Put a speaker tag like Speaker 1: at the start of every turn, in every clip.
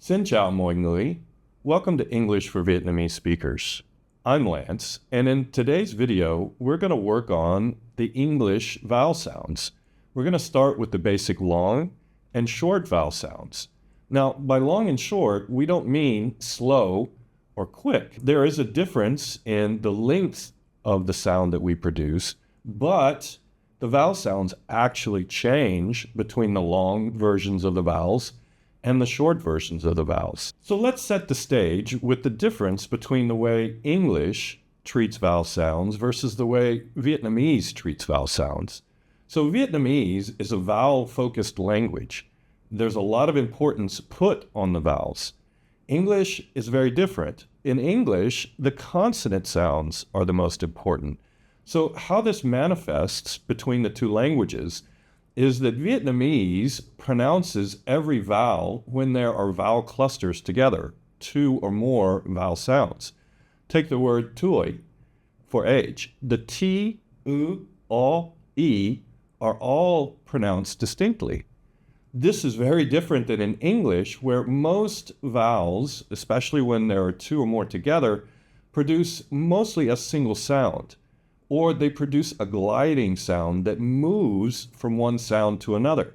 Speaker 1: Xin chào mọi người. Welcome to English for Vietnamese Speakers. I'm Lance, and in today's video, we're going to work on the English vowel sounds. We're going to start with the basic long and short vowel sounds. Now, by long and short, we don't mean slow or quick. There is a difference in the length of the sound that we produce, but the vowel sounds actually change between the long versions of the vowels and the short versions of the vowels. So let's set the stage with the difference between the way English treats vowel sounds versus the way Vietnamese treats vowel sounds. So Vietnamese is a vowel-focused language. There's a lot of importance put on the vowels. English is very different. In English, the consonant sounds are the most important. So how this manifests between the two languages is that Vietnamese pronounces every vowel when there are vowel clusters together, two or more vowel sounds. Take the word tuổi for age. The T, U, O, E are all pronounced distinctly. This is very different than in English, where most vowels, especially when there are two or more together, produce mostly a single sound, or they produce a gliding sound that moves from one sound to another.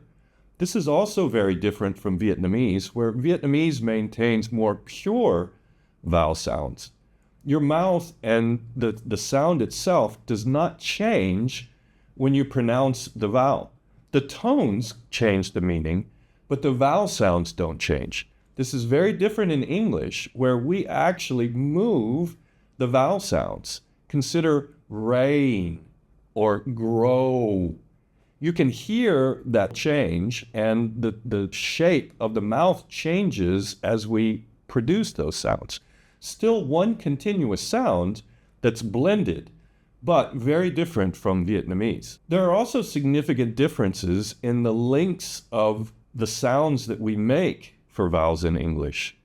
Speaker 1: This is also very different from Vietnamese, where Vietnamese maintains more pure vowel sounds. Your mouth and the sound itself does not change when you pronounce the vowel. The tones change the meaning, but the vowel sounds don't change. This is very different in English, where we actually move the vowel sounds. Consider rain or grow. You can hear that change, and the shape of the mouth changes as we produce those sounds. Still one continuous sound that's blended, but very different from Vietnamese. There are also significant differences in the lengths of the sounds that we make for vowels in English.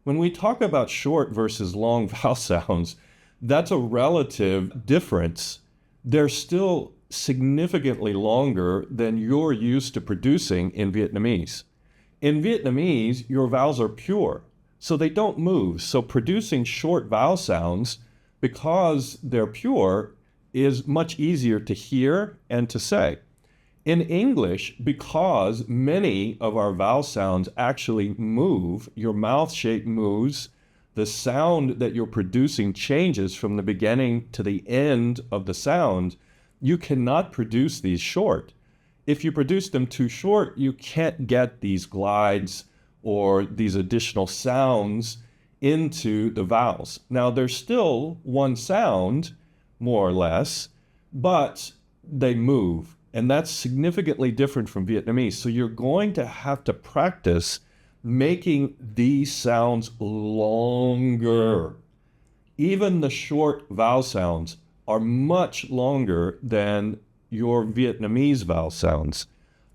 Speaker 1: When we talk about short versus long vowel sounds, that's a relative difference. They're still significantly longer than you're used to producing in Vietnamese. In Vietnamese, your vowels are pure, so they don't move. So producing short vowel sounds, because they're pure, is much easier to hear and to say. In English, because many of our vowel sounds actually move, your mouth shape moves, the sound that you're producing changes from the beginning to the end of the sound, you cannot produce these short. If you produce them too short, you can't get these glides or these additional sounds into the vowels. Now, there's still one sound, more or less, but they move, and that's significantly different from Vietnamese. So you're going to have to practice making these sounds longer. Even the short vowel sounds are much longer than your Vietnamese vowel sounds.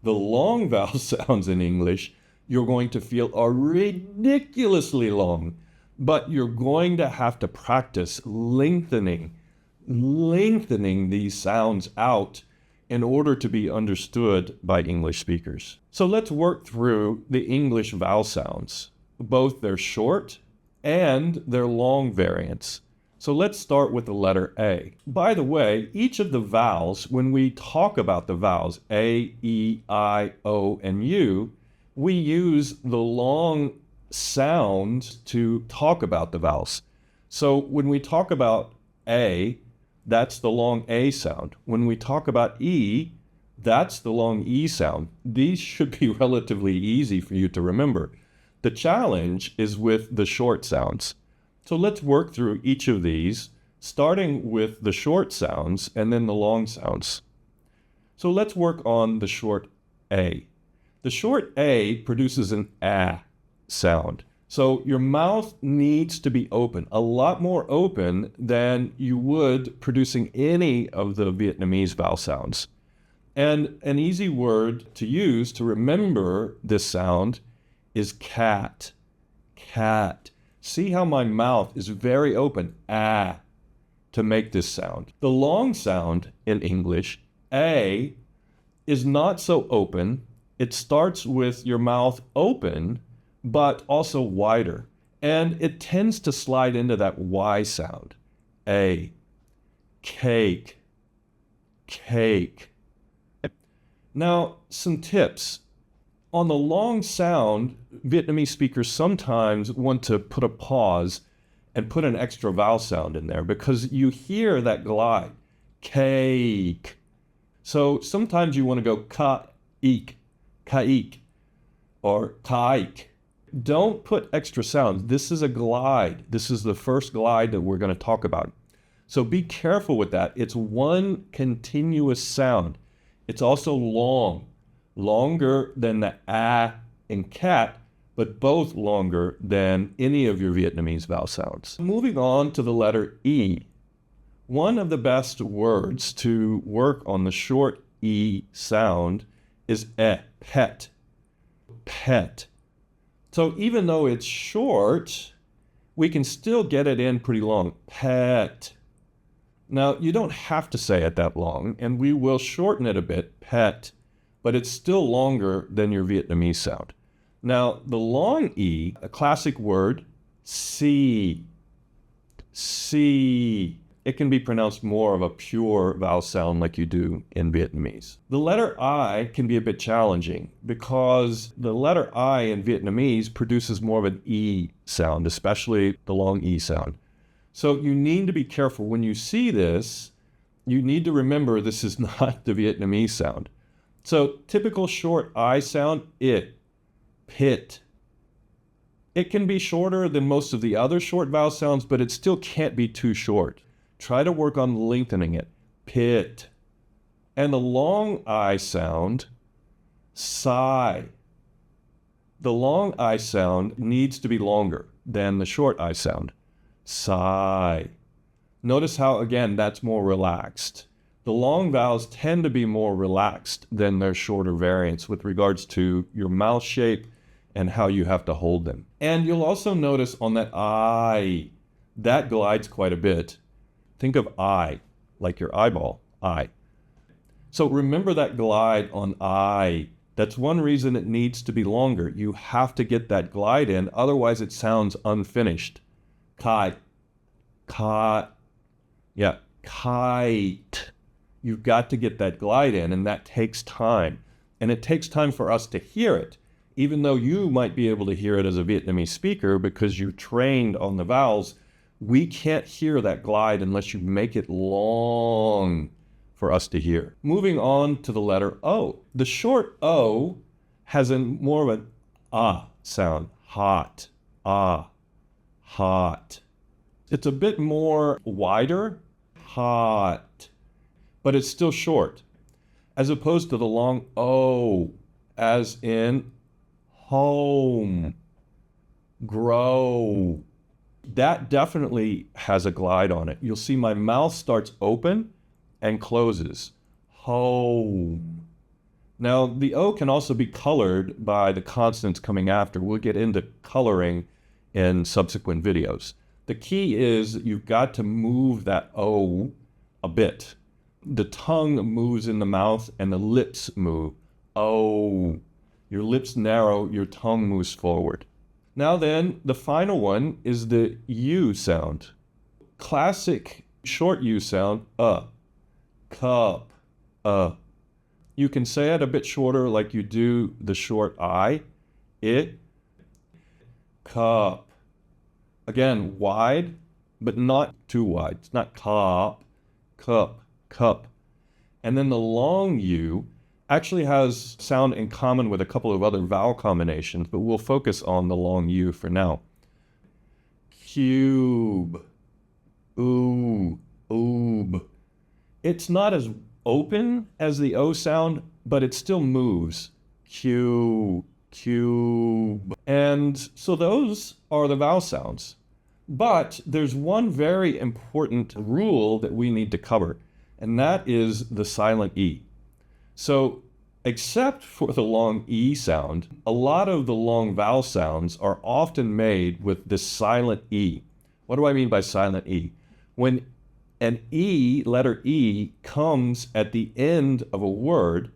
Speaker 1: The long vowel sounds in English, you're going to feel are ridiculously long, but you're going to have to practice lengthening these sounds out in order to be understood by English speakers. So let's work through the English vowel sounds, both their short and their long variants. So let's start with the letter A. By the way, each of the vowels, when we talk about the vowels, A, E, I, O, and U, we use the long sound to talk about the vowels. So when we talk about A, that's the long A sound. When we talk about E, that's the long E sound. These should be relatively easy for you to remember. The challenge is with the short sounds. So let's work through each of these, starting with the short sounds and then the long sounds. So let's work on the short A. The short A produces an ah sound. So your mouth needs to be open, a lot more open than you would producing any of the Vietnamese vowel sounds. And an easy word to use to remember this sound is cat. Cat. See how my mouth is very open, ah, to make this sound. The long sound in English, A, is not so open. It starts with your mouth open, but also wider. And it tends to slide into that Y sound. A, cake, cake. Now, some tips. On the long sound, Vietnamese speakers sometimes want to put a pause and put an extra vowel sound in there because you hear that glide. Cake. So sometimes you want to go ka-ik, or kaik. Don't put extra sounds. This is a glide. This is the first glide that we're going to talk about. So be careful with that. It's one continuous sound. It's also long, longer than the a in cat, but both longer than any of your Vietnamese vowel sounds. Moving on to the letter E. One of the best words to work on the short E sound is pet, pet. So even though it's short, we can still get it in pretty long, pet. Now, you don't have to say it that long, and we will shorten it a bit, pet, but it's still longer than your Vietnamese sound. Now, the long E, a classic word, si, si. It can be pronounced more of a pure vowel sound like you do in Vietnamese. The letter I can be a bit challenging because the letter I in Vietnamese produces more of an E sound, especially the long E sound. So you need to be careful. When you see this, you need to remember this is not the Vietnamese sound. So typical short I sound, it, pit. It can be shorter than most of the other short vowel sounds, but it still can't be too short. Try to work on lengthening it, pit. And the long I sound, sigh. The long I sound needs to be longer than the short I sound. Sigh. Notice how, again, that's more relaxed. The long vowels tend to be more relaxed than their shorter variants with regards to your mouth shape and how you have to hold them. And you'll also notice on that I, that glides quite a bit. Think of I, like your eyeball, I. So remember that glide on I. That's one reason it needs to be longer. You have to get that glide in, otherwise it sounds unfinished. Kite, kite, yeah, kite. You've got to get that glide in, and that takes time. And it takes time for us to hear it, even though you might be able to hear it as a Vietnamese speaker because you're trained on the vowels. We can't hear that glide unless you make it long for us to hear. Moving on to the letter O. The short O has more of an ah sound, hot, ah, hot. It's a bit more wider, hot, but it's still short, as opposed to the long O, as in home, grow. That definitely has a glide on it. You'll see my mouth starts open and closes. Home. Now, the O can also be colored by the consonants coming after. We'll get into coloring in subsequent videos. The key is you've got to move that O a bit. The tongue moves in the mouth and the lips move. O. Your lips narrow, your tongue moves forward. Now then, the final one is the U sound. Classic short U sound, cup, You can say it a bit shorter like you do the short I, it, cup. Again, wide, but not too wide. It's not cup, cup, cup. And then the long U actually has sound in common with a couple of other vowel combinations, but we'll focus on the long U for now. Cube, oob. It's not as open as the O sound, but it still moves. Cube. And so those are the vowel sounds. But there's one very important rule that we need to cover, and that is the silent E. So, except for the long E sound, a lot of the long vowel sounds are often made with this silent E. What do I mean by silent E? When an E, letter E, comes at the end of a word,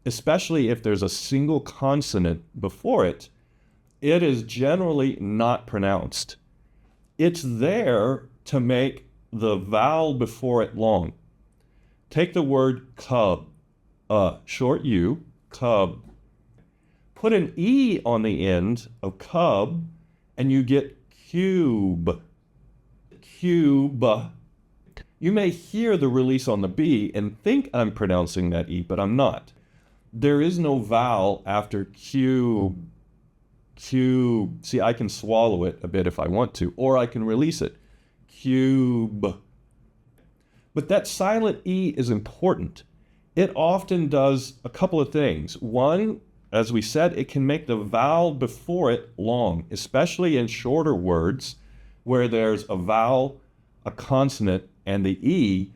Speaker 1: especially if there's a single consonant before it, it is generally not pronounced. It's there to make the vowel before it long. Take the word cub, short U, cub. Put an E on the end of cub, and you get cube. Cube. You may hear the release on the B and think I'm pronouncing that E, but I'm not. There is no vowel after cube. Cube. See, I can swallow it a bit if I want to, or I can release it. Cube. But that silent E is important. It often does a couple of things. One, as we said, it can make the vowel before it long, especially in shorter words where there's a vowel, a consonant, and the E.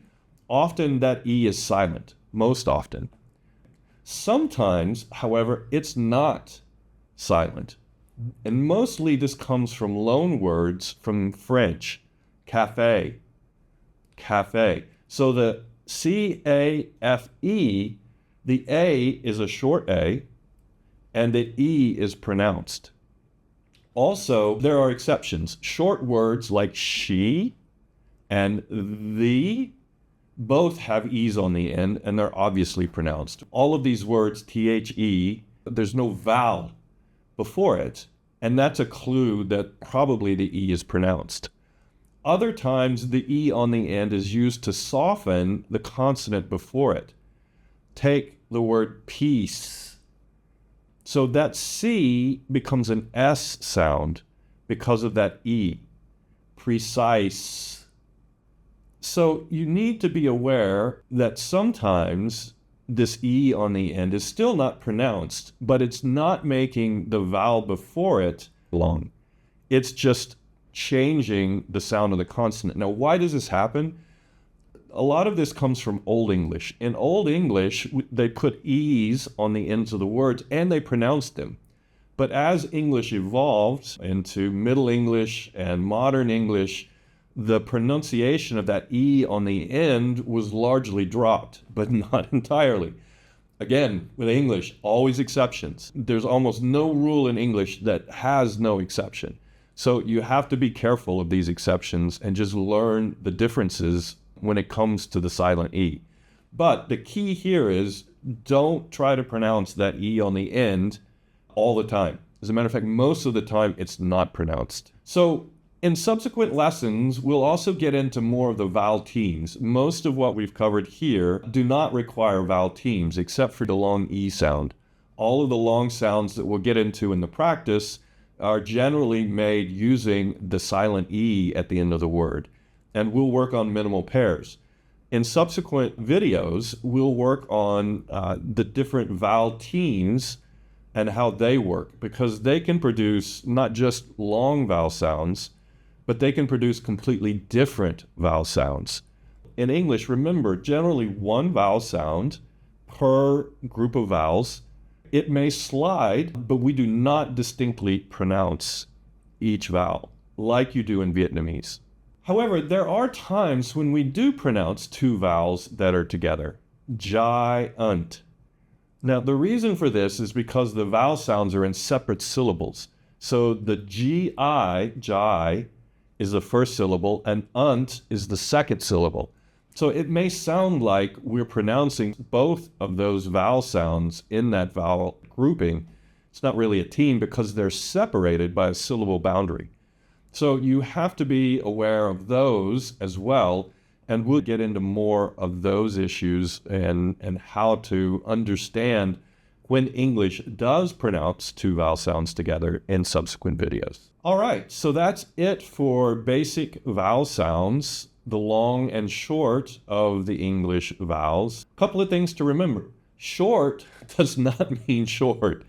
Speaker 1: Often that E is silent, most often. Sometimes, however, it's not silent. And mostly this comes from loan words from French, café, café. So the C-A-F-E, the A is a short A, and the E is pronounced. Also, there are exceptions. Short words like she and the both have E's on the end, and they're obviously pronounced. All of these words, T-H-E, there's no vowel before it, and that's a clue that probably the E is pronounced. Other times, the E on the end is used to soften the consonant before it. Take the word peace. So that C becomes an S sound because of that E. Precise. So you need to be aware that sometimes this E on the end is still not pronounced, but it's not making the vowel before it long. It's just changing the sound of the consonant. Now, why does this happen? A lot of this comes from Old English. In Old English, they put E's on the ends of the words and they pronounced them. But as English evolved into Middle English and Modern English, the pronunciation of that E on the end was largely dropped, but not entirely. Again, with English, always exceptions. There's almost no rule in English that has no exception. So you have to be careful of these exceptions and just learn the differences when it comes to the silent E. But the key here is don't try to pronounce that E on the end all the time. As a matter of fact, most of the time it's not pronounced. So in subsequent lessons, we'll also get into more of the vowel teams. Most of what we've covered here do not require vowel teams except for the long E sound. All of the long sounds that we'll get into in the practice are generally made using the silent E at the end of the word. And we'll work on minimal pairs. In subsequent videos, we'll work on the different vowel teams and how they work, because they can produce not just long vowel sounds, but they can produce completely different vowel sounds. In English, remember, generally one vowel sound per group of vowels. It may slide, but we do not distinctly pronounce each vowel like you do in Vietnamese. However, there are times when we do pronounce two vowels that are together. Giant. Now, the reason for this is because the vowel sounds are in separate syllables. So the G-I, jai, is the first syllable, and unt is the second syllable. So it may sound like we're pronouncing both of those vowel sounds in that vowel grouping. It's not really a team because they're separated by a syllable boundary. So you have to be aware of those as well, and we'll get into more of those issues and how to understand when English does pronounce two vowel sounds together in subsequent videos. All right, so that's it for basic vowel sounds, the long and short of the English vowels. A couple of things to remember. Short does not mean short.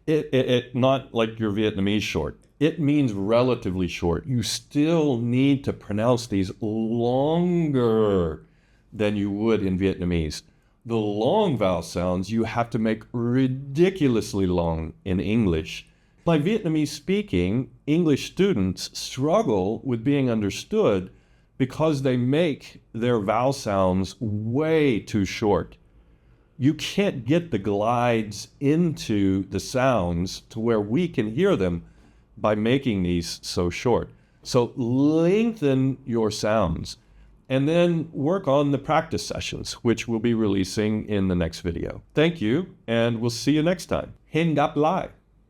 Speaker 1: It not like your Vietnamese short. It means relatively short. You still need to pronounce these longer than you would in Vietnamese. The long vowel sounds you have to make ridiculously long in English. By Vietnamese speaking, English students struggle with being understood because they make their vowel sounds way too short. you can't get the glides into the sounds to where we can hear them by making these so short. So lengthen your sounds and then work on the practice sessions, which we'll be releasing in the next video. Thank you, and we'll see you next time. Hên gặp lại.